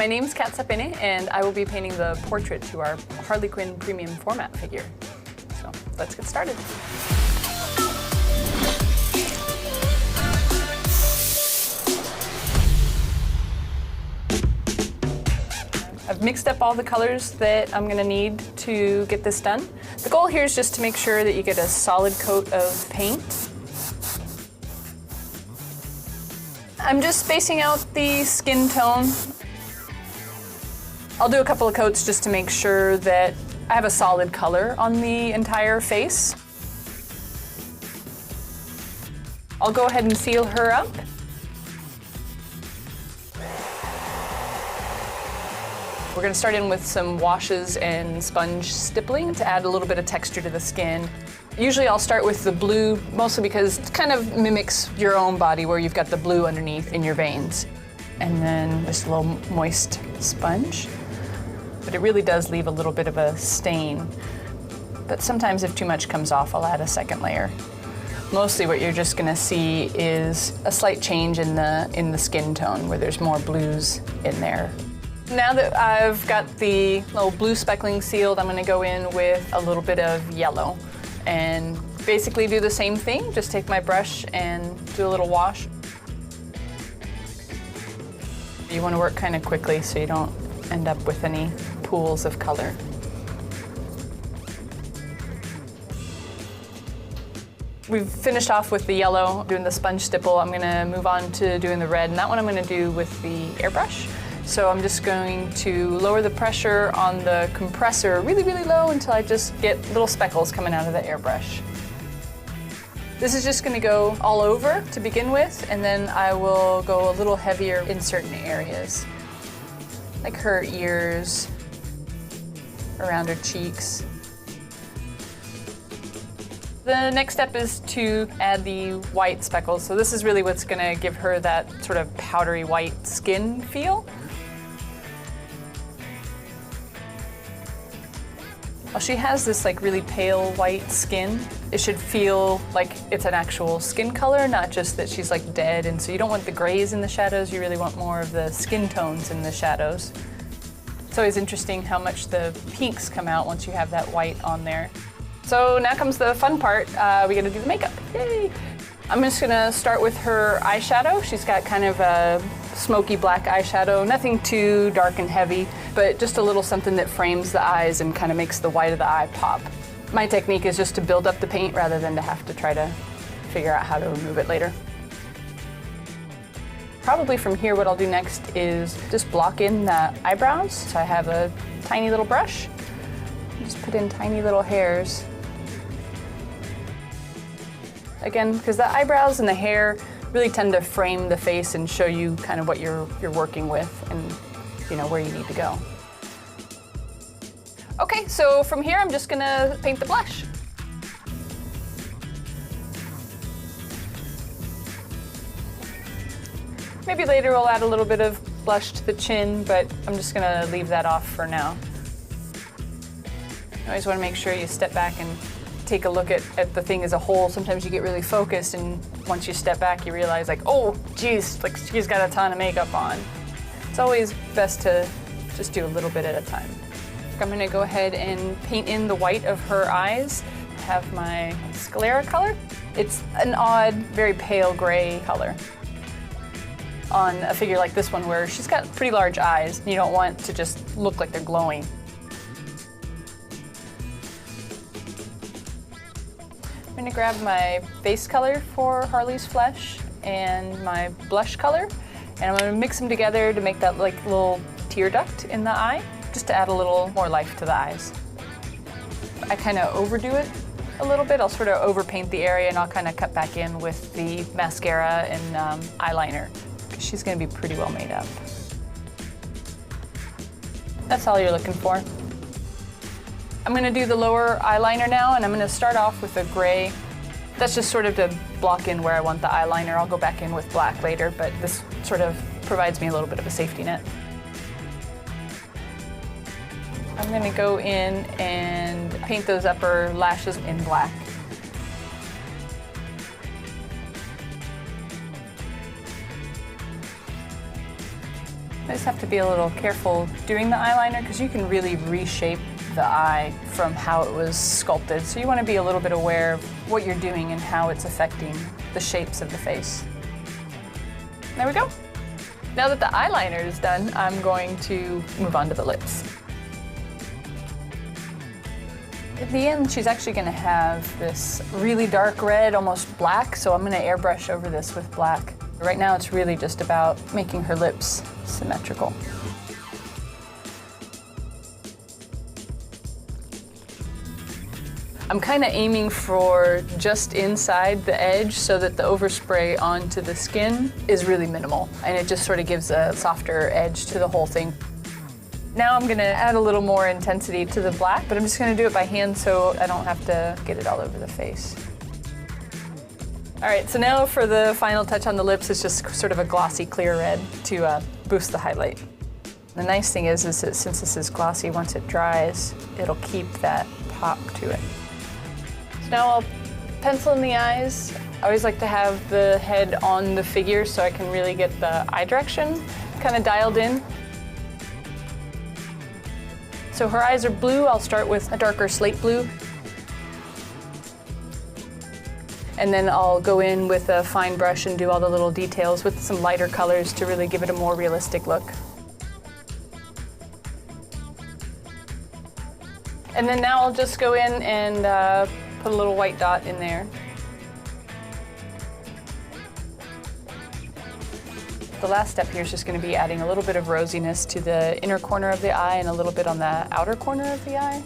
My name's Kat Sapene, and I will be painting the portrait to our Harley Quinn premium format figure. So let's get started. I've mixed up all the colors that I'm gonna need to get this done. The goal here is just to make sure that you get a solid coat of paint. I'm just spacing out the skin tone. I'll do a couple of coats just to make sure that I have a solid color on the entire face. I'll go ahead and seal her up. We're going to start in with some washes and sponge stippling to add a little bit of texture to the skin. Usually I'll start with the blue, mostly because it kind of mimics your own body where you've got the blue underneath in your veins. And then just a little moist sponge. But it really does leave a little bit of a stain. But sometimes if too much comes off, I'll add a second layer. Mostly what you're just going to see is a slight change in the skin tone where there's more blues in there. Now that I've got the little blue speckling sealed, I'm going to go in with a little bit of yellow and basically do the same thing. Just take my brush and do a little wash. You want to work kind of quickly so you don't end up with any pools of color. We've finished off with the yellow, doing the sponge stipple. I'm going to move on to doing the red, and that one I'm going to do with the airbrush. So I'm just going to lower the pressure on the compressor really, really low until I just get little speckles coming out of the airbrush. This is just going to go all over to begin with, and then I will go a little heavier in certain areas, like her ears, around her cheeks. The next step is to add the white speckles. So this is really what's going to give her that sort of powdery white skin feel. Well, she has this like really pale white skin. It should feel like it's an actual skin color, not just that she's like dead. And so you don't want the grays in the shadows, you really want more of the skin tones in the shadows. It's always interesting how much the pinks come out once you have that white on there. So now comes the fun part. We gotta do the makeup, yay! I'm just gonna start with her eyeshadow. She's got kind of a smoky black eyeshadow, nothing too dark and heavy, but just a little something that frames the eyes and kind of makes the white of the eye pop. My technique is just to build up the paint rather than to have to try to figure out how to remove it later. Probably from here what I'll do next is just block in the eyebrows. So I have a tiny little brush, just put in tiny little hairs. Again, because the eyebrows and the hair really tend to frame the face and show you kind of what you're working with and you know where you need to go. Okay, so from here I'm just gonna paint the blush. Maybe later we'll add a little bit of blush to the chin, but I'm just gonna leave that off for now. You always want to make sure you step back and take a look at the thing as a whole. Sometimes you get really focused, and once you step back, you realize like, oh, geez, like she's got a ton of makeup on. It's always best to just do a little bit at a time. I'm gonna go ahead and paint in the white of her eyes. I have my sclera color. It's an odd, very pale gray color. On a figure like this one where she's got pretty large eyes, you don't want to just look like they're glowing. I'm going to grab my base color for Harley's flesh and my blush color, and I'm going to mix them together to make that like little tear duct in the eye, just to add a little more life to the eyes. I kind of overdo it a little bit. I'll sort of overpaint the area, and I'll kind of cut back in with the mascara and eyeliner, because she's going to be pretty well made up. That's all you're looking for. I'm going to do the lower eyeliner now, and I'm going to start off with a gray. That's just sort of to block in where I want the eyeliner. I'll go back in with black later, but this sort of provides me a little bit of a safety net. I'm going to go in and paint those upper lashes in black. just have to be a little careful doing the eyeliner because you can really reshape the eye from how it was sculpted. So you want to be a little bit aware of what you're doing and how it's affecting the shapes of the face. There we go. Now that the eyeliner is done, I'm going to move on to the lips. At the end, she's actually going to have this really dark red, almost black, so I'm going to airbrush over this with black. Right now, it's really just about making her lips symmetrical. I'm kind of aiming for just inside the edge so that the overspray onto the skin is really minimal, and it just sort of gives a softer edge to the whole thing. Now I'm gonna add a little more intensity to the black, but I'm just gonna do it by hand so I don't have to get it all over the face. All right, so now for the final touch on the lips, it's just sort of a glossy clear red to boost the highlight. The nice thing is that since this is glossy, once it dries, it'll keep that pop to it. So now I'll pencil in the eyes. I always like to have the head on the figure so I can really get the eye direction kind of dialed in. So her eyes are blue. I'll start with a darker slate blue. And then I'll go in with a fine brush and do all the little details with some lighter colors to really give it a more realistic look. And then now I'll just go in and put a little white dot in there. The last step here is just going to be adding a little bit of rosiness to the inner corner of the eye and a little bit on the outer corner of the eye,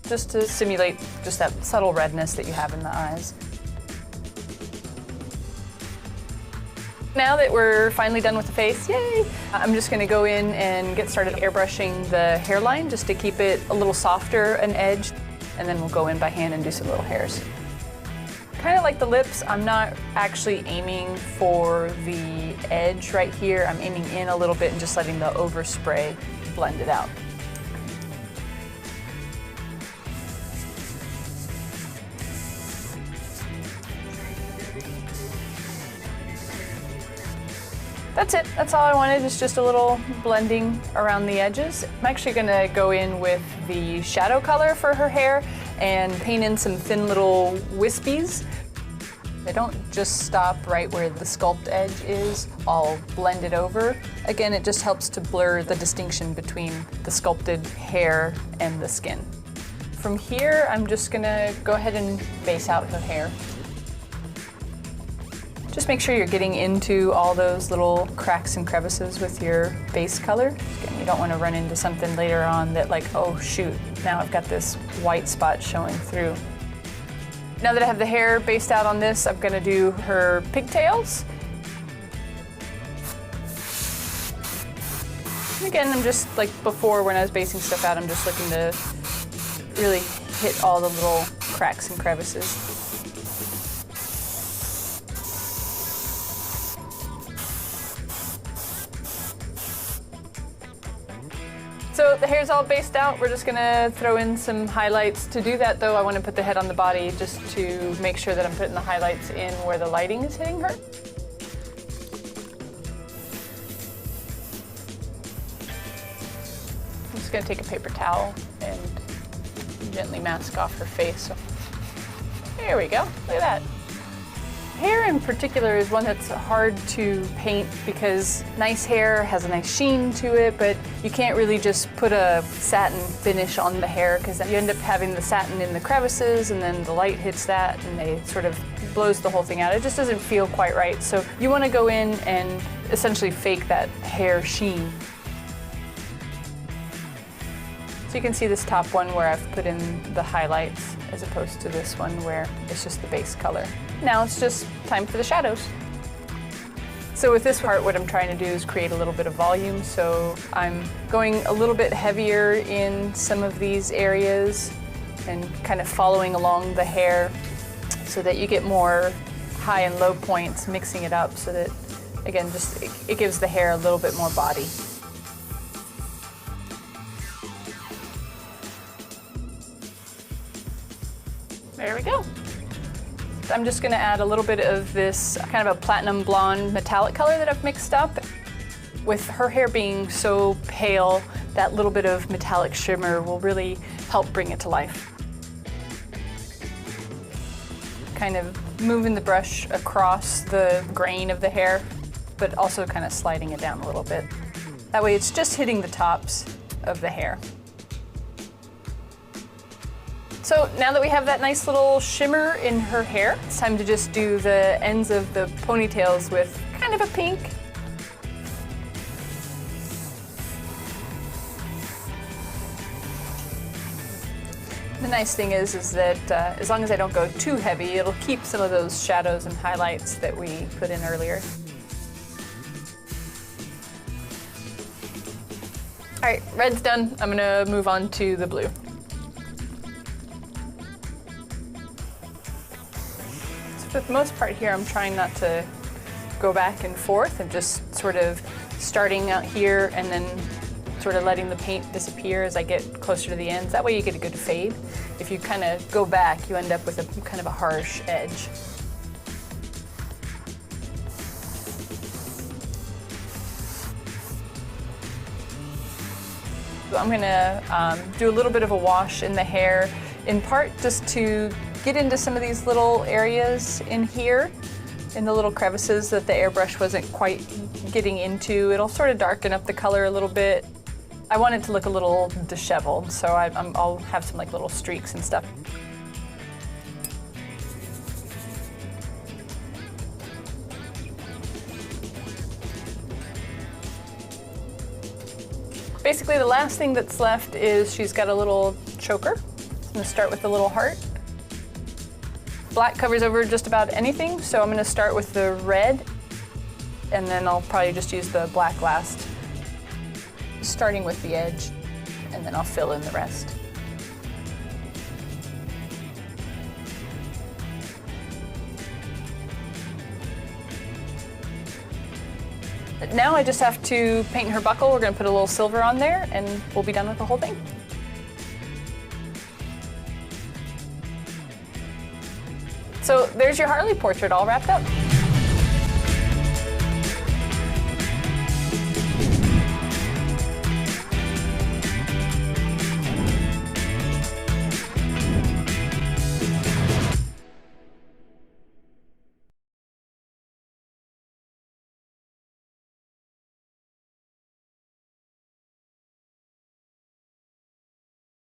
just to simulate just that subtle redness that you have in the eyes. Now that we're finally done with the face, yay! I'm just going to go in and get started airbrushing the hairline just to keep it a little softer an edge, and then we'll go in by hand and do some little hairs. Kind of like the lips, I'm not actually aiming for the edge right here. I'm aiming in a little bit and just letting the overspray blend it out. That's it. That's all I wanted, is just a little blending around the edges. I'm actually gonna go in with the shadow color for her hair and paint in some thin little wispies. They don't just stop right where the sculpt edge is. I'll blend it over. Again, it just helps to blur the distinction between the sculpted hair and the skin. From here, I'm just gonna go ahead and base out her hair. Just make sure you're getting into all those little cracks and crevices with your base color. Again, you don't want to run into something later on that, like, oh shoot, now I've got this white spot showing through. Now that I have the hair based out on this, I'm going to do her pigtails. And again, I'm just like before when I was basing stuff out, I'm just looking to really hit all the little cracks and crevices. So the hair's all based out. We're just gonna throw in some highlights. To do that though, I wanna put the head on the body just to make sure that I'm putting the highlights in where the lighting is hitting her. I'm just gonna take a paper towel and gently mask off her face. There we go, look at that. Hair in particular is one that's hard to paint because nice hair has a nice sheen to it, but you can't really just put a satin finish on the hair because then you end up having the satin in the crevices and then the light hits that and it sort of blows the whole thing out. It just doesn't feel quite right. So you want to go in and essentially fake that hair sheen. So you can see this top one where I've put in the highlights as opposed to this one where it's just the base color. Now it's just time for the shadows. So with this part, what I'm trying to do is create a little bit of volume. So I'm going a little bit heavier in some of these areas and kind of following along the hair so that you get more high and low points, mixing it up so that, again, just it gives the hair a little bit more body. There we go. I'm just gonna add a little bit of this kind of a platinum blonde metallic color that I've mixed up. With her hair being so pale, that little bit of metallic shimmer will really help bring it to life. Kind of moving the brush across the grain of the hair, but also kind of sliding it down a little bit. That way it's just hitting the tops of the hair. So now that we have that nice little shimmer in her hair, it's time to just do the ends of the ponytails with kind of a pink. The nice thing is that as long as I don't go too heavy, it'll keep some of those shadows and highlights that we put in earlier. All right, red's done. I'm gonna move on to the blue. So for the most part here, I'm trying not to go back and forth. I'm just sort of starting out here and then sort of letting the paint disappear as I get closer to the ends. That way you get a good fade. If you kind of go back, you end up with a kind of a harsh edge. So I'm gonna do a little bit of a wash in the hair, in part just to get into some of these little areas in here, in the little crevices that the airbrush wasn't quite getting into. It'll sort of darken up the color a little bit. I want it to look a little disheveled, so I'll have some like little streaks and stuff. Basically, the last thing that's left is she's got a little choker. I'm gonna start with the little heart. Black covers over just about anything, so I'm gonna start with the red, and then I'll probably just use the black last. Starting with the edge, and then I'll fill in the rest. Now I just have to paint her buckle. We're gonna put a little silver on there, and we'll be done with the whole thing. So there's your Harley portrait all wrapped up.